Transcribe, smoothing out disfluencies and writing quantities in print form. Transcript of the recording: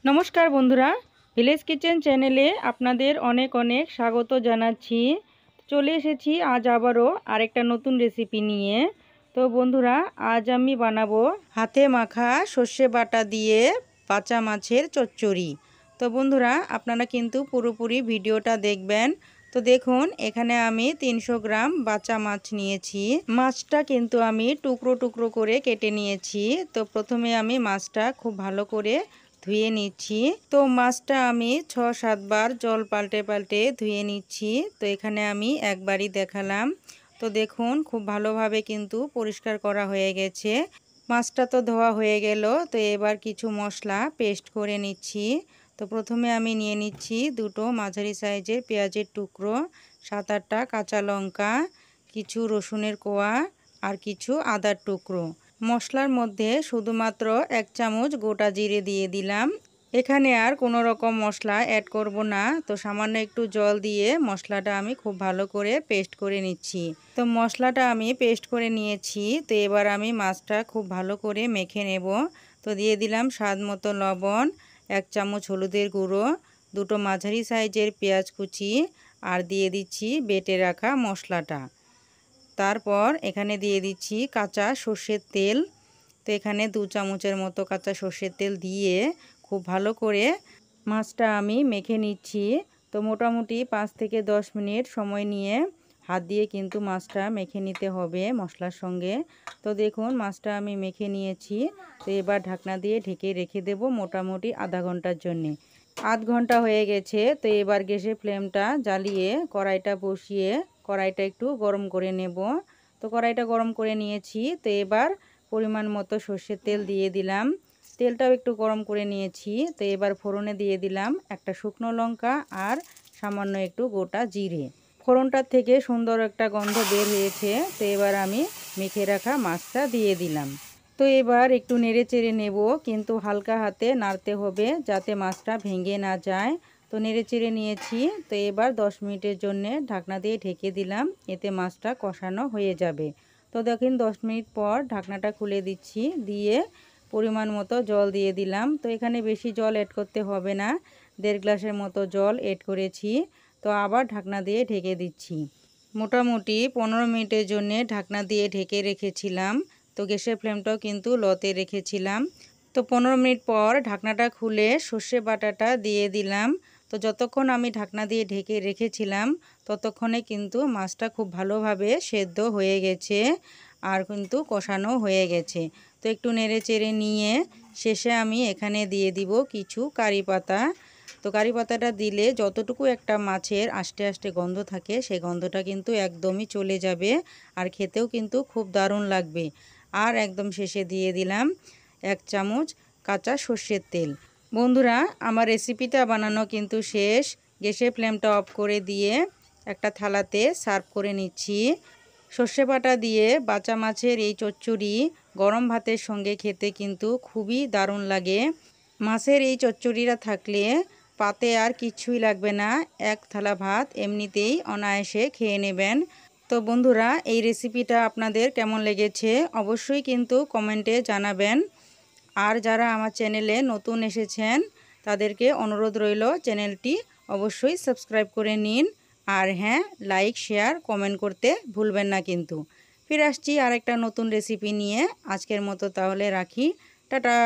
নমস্কার বন্ধুরা, village kitchen চ্যানেলে আপনাদের অনেক অনেক স্বাগত জানাচ্ছি। চলে এসেছি আজ আবারও আরেকটা নতুন রেসিপি নিয়ে। তো বন্ধুরা, আজ আমি বানাবো হাতে মাখা সর্ষে বাটা দিয়ে বাঁচা মাছের চচ্চড়ি। তো বন্ধুরা, আপনারা কিন্তু পুরোপুরি ভিডিওটা দেখবেন। তো দেখুন, এখানে আমি 300 গ্রাম বাঁচা মাছ নিয়েছি। মাছটা কিন্তু আমি টুকরো টুকরো করে কেটে নিয়েছি। তো প্রথমে আমি মাছটা খুব ভালো করে ধুয়ে নিচ্ছি। তো মাছটা আমি 6-7 বার জল পাল্টে পাল্টে ধুয়ে নিচ্ছি। তো এখানে আমি একবারই দেখালাম। তো দেখুন, খুব ভালোভাবে কিন্তু পরিষ্কার করা হয়ে গেছে। মাছটা তো ধোয়া হয়ে গেল। তো এবার কিছু মশলা পেস্ট করে নিচ্ছি। তো প্রথমে আমি নিয়ে নিচ্ছি দুটো মাঝারি সাইজের পেঁয়াজের টুকরো, 7-8টা কাঁচা লঙ্কা, কিছু রসুনের কোয়া আর কিছু আদার টুকরো। মশলার মধ্যে শুধুমাত্র 1 চামচ গোটা জিরে দিয়ে দিলাম। এখানে আর কোনো রকম মশলা অ্যাড করব না। তো সামান্য একটু জল দিয়ে মশলাটা আমি খুব ভালো করে পেস্ট করে নিচ্ছি। তো মশলাটা আমি পেস্ট করে নিয়েছি। তো এবার আমি মাছটা খুব ভালো করে মেখে নেব। তো দিয়ে দিলাম স্বাদ মতো লবণ, 1 চামচ হলুদের গুঁড়ো, দুটো মাঝারি সাইজের পেঁয়াজ কুচি আর দিয়ে দিচ্ছি বেটে রাখা মশলাটা। তারপর এখানে দিয়ে দিচ্ছি কাঁচা সর্ষের তেল। তো এখানে 2 চামচের মতো কাঁচা সর্ষের তেল দিয়ে খুব ভালো করে মাছটা আমি মেখে নিচ্ছি। তো মোটামুটি 5 থেকে 10 মিনিট সময় নিয়ে হাত দিয়ে কিন্তু মাছটা মেখে নিতে হবে মশলার সঙ্গে। তো দেখুন, মাছটা আমি মেখে নিয়েছি। তো এবার ঢাকনা দিয়ে ঢেকে রেখে দেব মোটামুটি আধা ঘন্টার জন্যে। আধ ঘন্টা হয়ে গেছে। তো এবার গ্যাসের ফ্লেমটা জ্বালিয়ে কড়াইটা বসিয়ে কড়াইটা একটু গরম করে নেব। তো কড়াইটা গরম করে নিয়েছি। তো এবার পরিমাণ মতো সর্ষের তেল দিয়ে দিলাম। তেলটাও একটু গরম করে নিয়েছি। তো এবার ফোড়নে দিয়ে দিলাম একটা শুকনো লঙ্কা আর সামান্য একটু গোটা জিরে। ফোড়নটার থেকে সুন্দর একটা গন্ধ বের হয়েছে। তো এবার আমি মেখে রাখা মাছটা দিয়ে দিলাম। তো এবার একটু নেড়ে চেড়ে নেব, কিন্তু হালকা হাতে নাড়তে হবে যাতে মাছটা ভেঙে না যায়। তো নেড়ে চেড়ে নিয়েছি। তো এবার 10 মিনিটের জন্য ঢাকনা দিয়ে ঢেকে দিলাম, এতে মাছটা কষানো হয়ে যাবে। তো দেখুন, 10 মিনিট পর ঢাকনাটা খুলে দিচ্ছি, দিয়ে পরিমাণ মতো জল দিয়ে দিলাম। তো এখানে বেশি জল অ্যাড করতে হবে না, 1.5 গ্লাসের মতো জল অ্যাড করেছি। তো আবার ঢাকনা দিয়ে ঢেকে দিচ্ছি। মোটামুটি 15 মিনিটের জন্য ঢাকনা দিয়ে ঢেকে রেখেছিলাম। তো গ্যাসের ফ্লেমটাও কিন্তু লোতে রেখেছিলাম। তো 15 মিনিট পর ঢাকনাটা খুলে সর্ষে বাটাটা দিয়ে দিলাম। তো যতক্ষণ আমি ঢাকনা দিয়ে ঢেকে রেখেছিলাম ততক্ষণে কিন্তু মাছটা খুব ভালোভাবে সেদ্ধ হয়ে গেছে আর কিন্তু কষানো হয়ে গেছে। তো একটু নেড়ে চেড়ে নিয়ে শেষে আমি এখানে দিয়ে দিব কিছু কারি পাতা। তো কারি পাতাটা দিলে যতটুকু একটা মাছের আস্তে আস্তে গন্ধ থাকে সেই গন্ধটা কিন্তু একদমই চলে যাবে আর খেতেও কিন্তু খুব দারুণ লাগবে। আর একদম শেষে দিয়ে দিলাম 1 চামচ কাঁচা সর্ষের তেল। বন্ধুরা, আমার রেসিপিটা বানানো কিন্তু শেষ। গ্যাসের ফ্লেমটা অফ করে দিয়ে একটা থালাতে সার্ভ করে নিচ্ছি। সর্ষে বাটা দিয়ে বাঁচা মাছের এই চচ্চড়ি গরম ভাতের সঙ্গে খেতে কিন্তু খুবই দারুণ লাগে। মাছের এই চচ্চড়িটা থাকলে পাতে আর কিছুই লাগবে না, এক থালা ভাত এমনিতেই অনায়াসে খেয়ে নেবেন। তো বন্ধুরা, এই রেসিপিটা আপনাদের কেমন লেগেছে অবশ্যই কিন্তু কমেন্টে জানাবেন। আর যারা আমার চ্যানেলে নতুন এসেছেন তাদেরকে অনুরোধ রইল চ্যানেলটি অবশ্যই সাবস্ক্রাইব করে নিন। আর হ্যাঁ, লাইক শেয়ার কমেন্ট করতে ভুলবেন না কিন্তু। ফিরে আসছি আরেকটা নতুন রেসিপি নিয়ে। আজকের মতো তাহলে রাখি, টাটা।